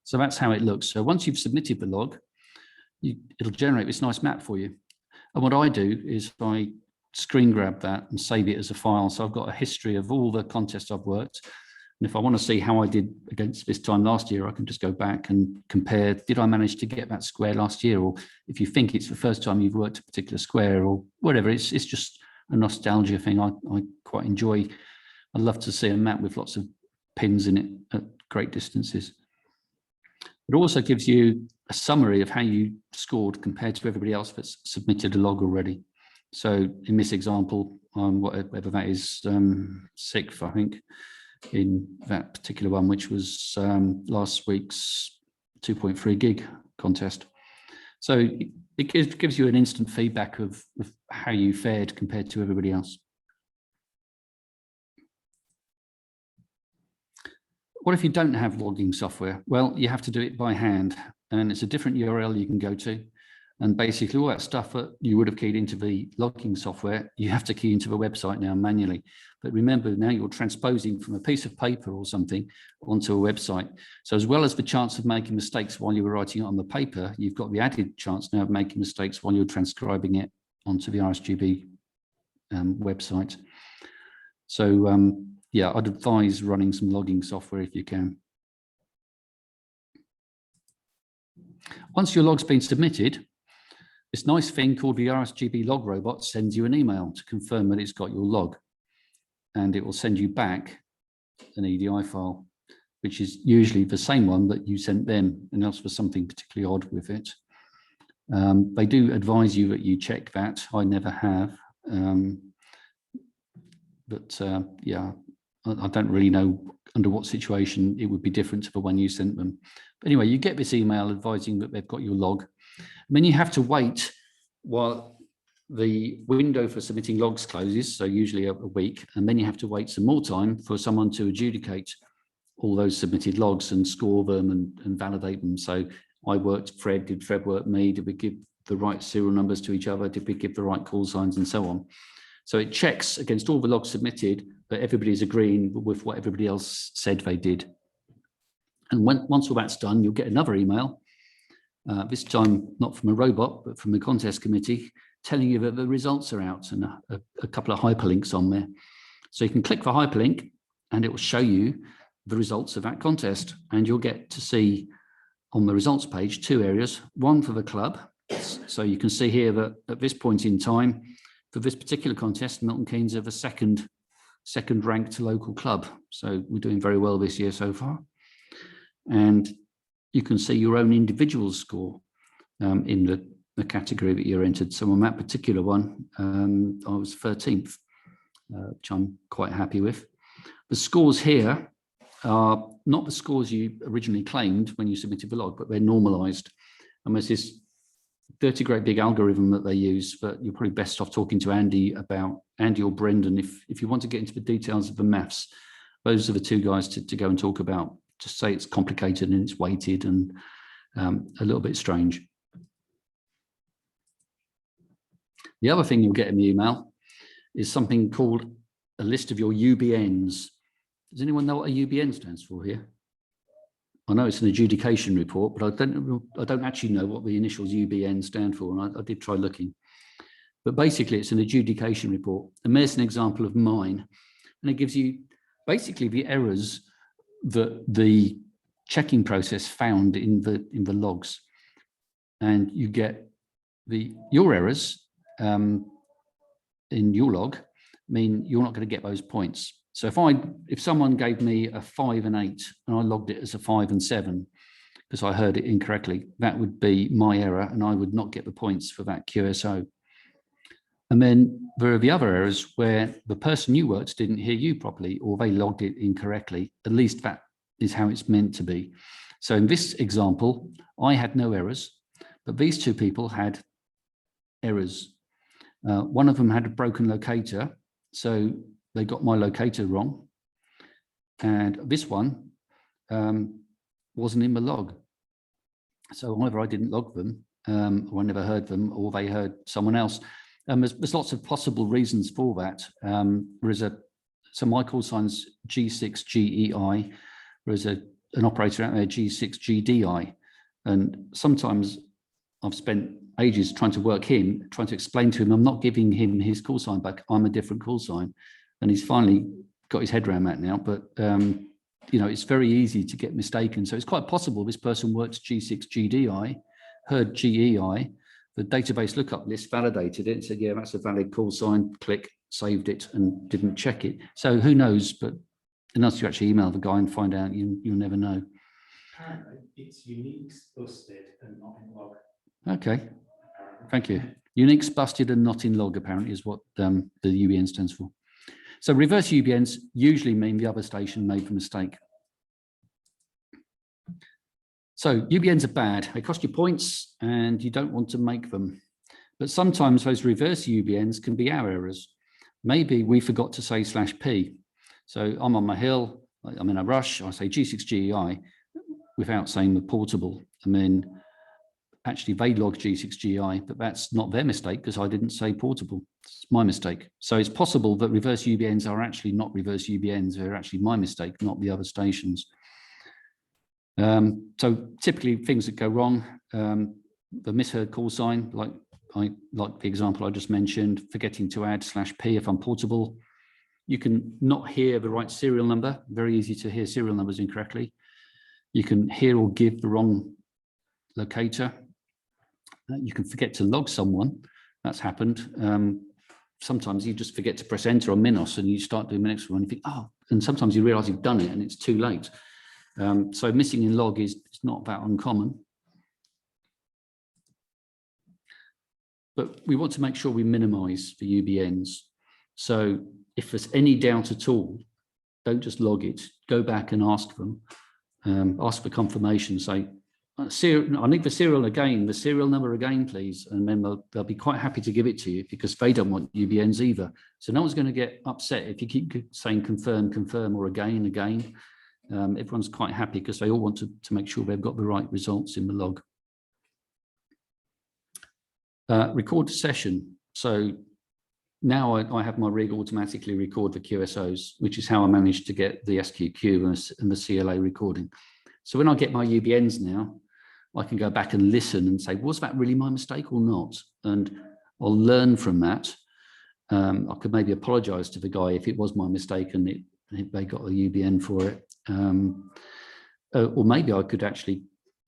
So that's how it looks. So once you've submitted the log, it'll generate this nice map for you. And what I do is I screen grab that and save it as a file. So I've got a history of all the contests I've worked. And if I want to see how I did against this time last year, I can just go back and compare, did I manage to get that square last year? Or if you think it's the first time you've worked a particular square or whatever, it's just a nostalgia thing I quite enjoy. I love to see a map with lots of pins in it at great distances. It also gives you a summary of how you scored compared to everybody else that's submitted a log already. So in this example, whatever that is, 6th, I think, in that particular one, which was last week's 2.3 gig contest. So it gives you an instant feedback of how you fared compared to everybody else. What if you don't have logging software? Well, you have to do it by hand, and it's a different URL you can go to. And basically all that stuff that you would have keyed into the logging software, you have to key into the website now manually. But remember, now you're transposing from a piece of paper or something onto a website. So as well as the chance of making mistakes while you were writing it on the paper, you've got the added chance now of making mistakes while you're transcribing it onto the RSGB website. So yeah, I'd advise running some logging software if you can. Once your log's been submitted, this nice thing called the RSGB log robot sends you an email to confirm that it's got your log. And it will send you back an EDI file, which is usually the same one that you sent them, unless there's something particularly odd with it. They do advise you that you check that. I never have. Yeah, I don't really know under what situation it would be different to the one you sent them. But anyway, you get this email advising that they've got your log. And then you have to wait while the window for submitting logs closes, so usually a week, and then you have to wait some more time for someone to adjudicate all those submitted logs and score them and validate them. So I worked Fred, did Fred work me? Did we give the right serial numbers to each other? Did we give the right call signs and so on? So it checks against all the logs submitted that everybody's agreeing with what everybody else said they did. And once all that's done, you'll get another email, this time not from a robot, but from the contest committee, telling you that the results are out and a couple of hyperlinks on there. So you can click the hyperlink and it will show you the results of that contest. And you'll get to see on the results page 2 areas, one for the club. So you can see here that at this point in time, for this particular contest, Milton Keynes are the second ranked local club. So we're doing very well this year so far. And you can see your own individual score in the category that you're entered. So on that particular one, I was 13th, which I'm quite happy with. The scores here are not the scores you originally claimed when you submitted the log, but they're normalized. And there's this dirty great big algorithm that they use, but you're probably best off talking to Andy or Brendan if you want to get into the details of the maths. Those are the 2 guys to go and talk about. Just say it's complicated and it's weighted and a little bit strange. The other thing you'll get in the email is something called a list of your UBNs. Does anyone know what a UBN stands for here? I know it's an adjudication report, but I don't actually know what the initials UBN stand for, and I did try looking. But basically, it's an adjudication report. And there's an example of mine, and it gives you basically the errors that the checking process found in the logs, and you get your errors in your log mean you're not going to get those points. So if someone gave me a 5 and 8 and I logged it as a 5 and 7 because I heard it incorrectly, that would be my error and I would not get the points for that QSO. And then there are the other errors where the person you worked didn't hear you properly or they logged it incorrectly. At least that is how it's meant to be. So in this example, I had no errors, but these two people had errors. One of them had a broken locator, so they got my locator wrong. And this one wasn't in the log. So either I didn't log them, or I never heard them, or they heard someone else. There's lots of possible reasons for that. So my call sign's G6GEI. There's an operator out there, G6GDI. And sometimes I've spent ages trying to work him, trying to explain to him, I'm not giving him his call sign back, I'm a different call sign. And he's finally got his head around that now. But, you know, it's very easy to get mistaken. So it's quite possible this person worked G6GDI, heard GEI, the database lookup list validated it and said, yeah, that's a valid call sign, click, saved it and didn't check it. So who knows, but unless you actually email the guy and find out, you'll never know. Apparently, it's uniques busted and not in log. Okay, thank you. Uniques busted and not in log apparently is what the UBN stands for. So reverse UBNs usually mean the other station made the mistake. So UBNs are bad, they cost you points and you don't want to make them. But sometimes those reverse UBNs can be our errors. Maybe we forgot to say /P. So I'm on my hill, I'm in a rush, I say G6GEI without saying the portable. And then actually they log G6GEI, but that's not their mistake because I didn't say portable. It's my mistake. So it's possible that reverse UBNs are actually not reverse UBNs, they're actually my mistake, not the other stations. So typically things that go wrong, the misheard call sign, like the example I just mentioned, forgetting to add /P if I'm portable. You can not hear the right serial number, very easy to hear serial numbers incorrectly. You can hear or give the wrong locator. You can forget to log someone, that's happened. Sometimes you just forget to press enter on Minos and you start doing the next one and you think, oh, and sometimes you realize you've done it and it's too late. So missing in log is not that uncommon. But we want to make sure we minimize the UBNs. So if there's any doubt at all, don't just log it, go back and ask them, ask for confirmation, say, I need the serial again, the serial number again, please. And then they'll be quite happy to give it to you because they don't want UBNs either. So no one's going to get upset if you keep saying confirm, confirm, or again. Everyone's quite happy because they all want to make sure they've got the right results in the log. Record session. So now I have my rig automatically record the QSOs, which is how I managed to get the SQQ and the CLA recording. So when I get my UBNs now, I can go back and listen and say, was that really my mistake or not? And I'll learn from that. I could maybe apologize to the guy if it was my mistake and they got a UBN for it. Or maybe I could actually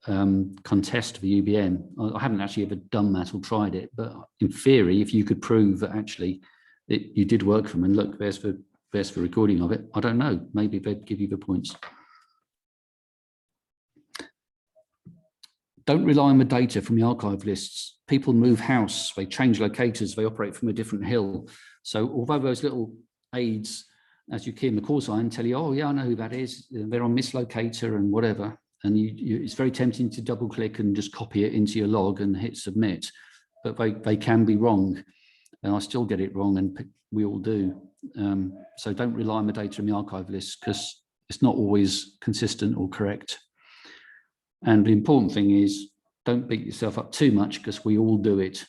contest the UBN. I haven't actually ever done that or tried it, but in theory, if you could prove that actually you did work for them and look, there's the recording of it, I don't know, maybe they'd give you the points. Don't rely on the data from the archive lists. People move house, they change locators, they operate from a different hill. So although those little aids, as you key in the call sign, tell you, oh yeah, I know who that is, they're on this locator and whatever. And it's very tempting to double click and just copy it into your log and hit submit, but they can be wrong. And I still get it wrong and we all do. So don't rely on the data in the archive list because it's not always consistent or correct. And the important thing is don't beat yourself up too much because we all do it.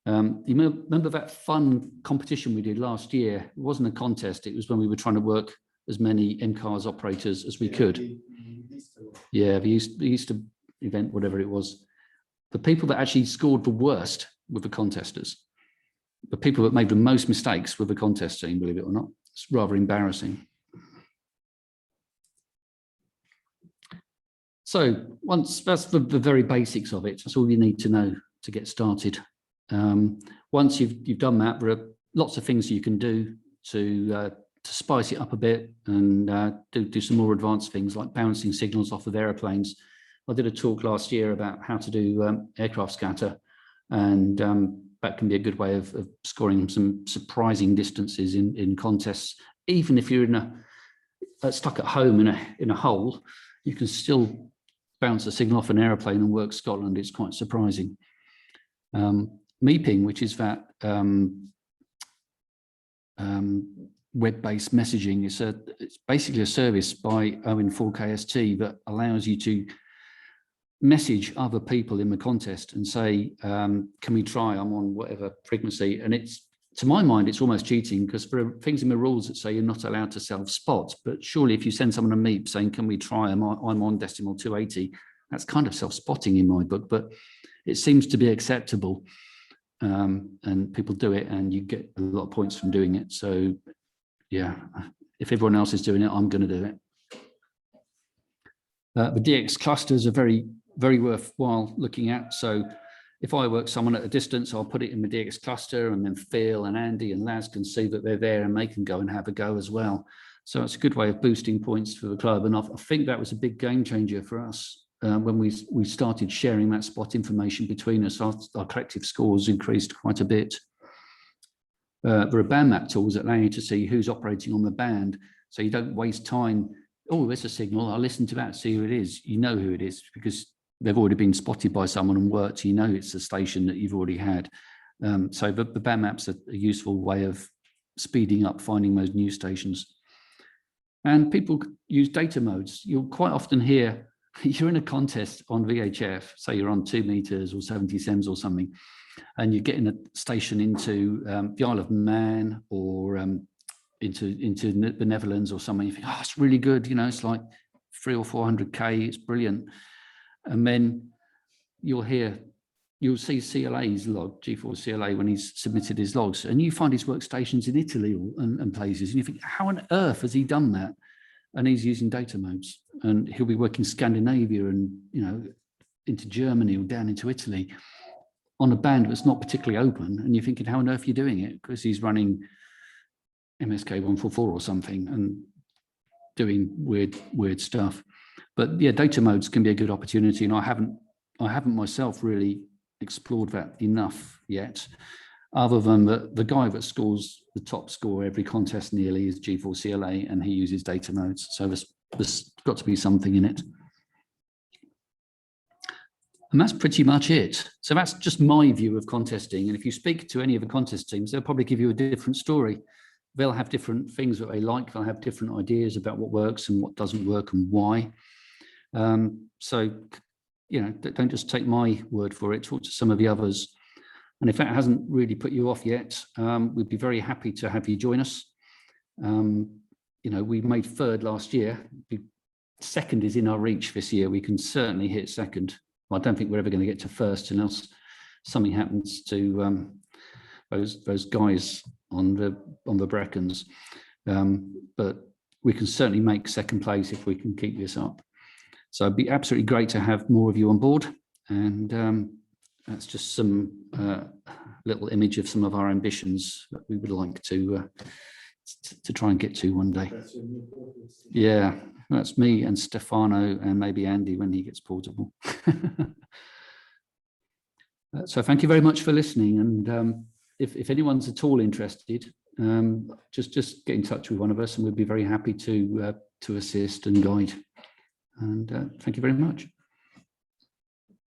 You remember that fun competition we did last year? It wasn't a contest. It was when we were trying to work as many MKARS operators as we could. Yeah, the Easter event, whatever it was. The people that actually scored the worst were the contesters. The people that made the most mistakes were the contest team, believe it or not. It's rather embarrassing. So that's the very basics of it. That's all you need to know to get started. Once you've done that, there are lots of things you can do to spice it up a bit and do some more advanced things like bouncing signals off of airplanes. I did a talk last year about how to do aircraft scatter, and that can be a good way of scoring some surprising distances in contests, even if you're in stuck at home in a hole, you can still bounce a signal off an aeroplane and work Scotland. It's quite surprising. Meeping, which is that web-based messaging, it's basically a service by ON4KST that allows you to message other people in the contest and say, can we try? I'm on whatever frequency. And it's, to my mind, it's almost cheating, because there are things in the rules that say you're not allowed to self-spot. But surely if you send someone a meep saying, can we try? I'm on decimal 280. That's kind of self-spotting in my book, but it seems to be acceptable. And people do it, and you get a lot of points from doing it. So yeah, if everyone else is doing it, I'm going to do it. The DX clusters are very, very worthwhile looking at. So if I work someone at a distance, I'll put it in the DX cluster, and then Phil and Andy and Laz can see that they're there and they can go and have a go as well. So it's a good way of boosting points for the club. And I think that was a big game changer for us when we started sharing that spot information between us. Our collective scores increased quite a bit. There are band map tools that allow you to see who's operating on the band, so you don't waste time. Oh, there's a signal, I'll listen to that, see who it is. You know who it is because they've already been spotted by someone and worked. You know it's a station that you've already had. So the band maps are a useful way of speeding up finding those new stations. And people use data modes. You'll quite often hear, you're in a contest on VHF, say you're on 2 meters or 70 sems or something, and you're getting a station into the Isle of Man or into the Netherlands or something. You think, oh, it's really good, you know, it's like 300 or 400K, it's brilliant. And then you'll see CLA's log, G4 CLA, when he's submitted his logs, and you find his workstations in Italy and places, and you think, how on earth has he done that? And he's using data modes, and he'll be working Scandinavia and, you know, into Germany or down into Italy on a band that's not particularly open, and you're thinking, how on earth are you doing it? Because he's running MSK 144 or something and doing weird stuff. But yeah, data modes can be a good opportunity, and I haven't myself really explored that enough yet, other than the guy that scores the top score every contest nearly is G4 CLA, and he uses data modes. So there's got to be something in it. And that's pretty much it. So that's just my view of contesting. And if you speak to any of the contest teams, they'll probably give you a different story. They'll have different things that they like. They'll have different ideas about what works and what doesn't work and why. So, you know, don't just take my word for it. Talk to some of the others. And if that hasn't really put you off yet, we'd be very happy to have you join us. You know, we made third last year. Second is in our reach this year. We can certainly hit second. Well, I don't think we're ever going to get to first unless something happens to those guys on the Breckons. But we can certainly make second place if we can keep this up. So it'd be absolutely great to have more of you on board. And that's just some little image of some of our ambitions that we would like to try and get to one day. Yeah, that's me and Stefano and maybe Andy when he gets portable. So thank you very much for listening. And if anyone's at all interested, just get in touch with one of us, and we'd be very happy to assist and guide. And thank you very much.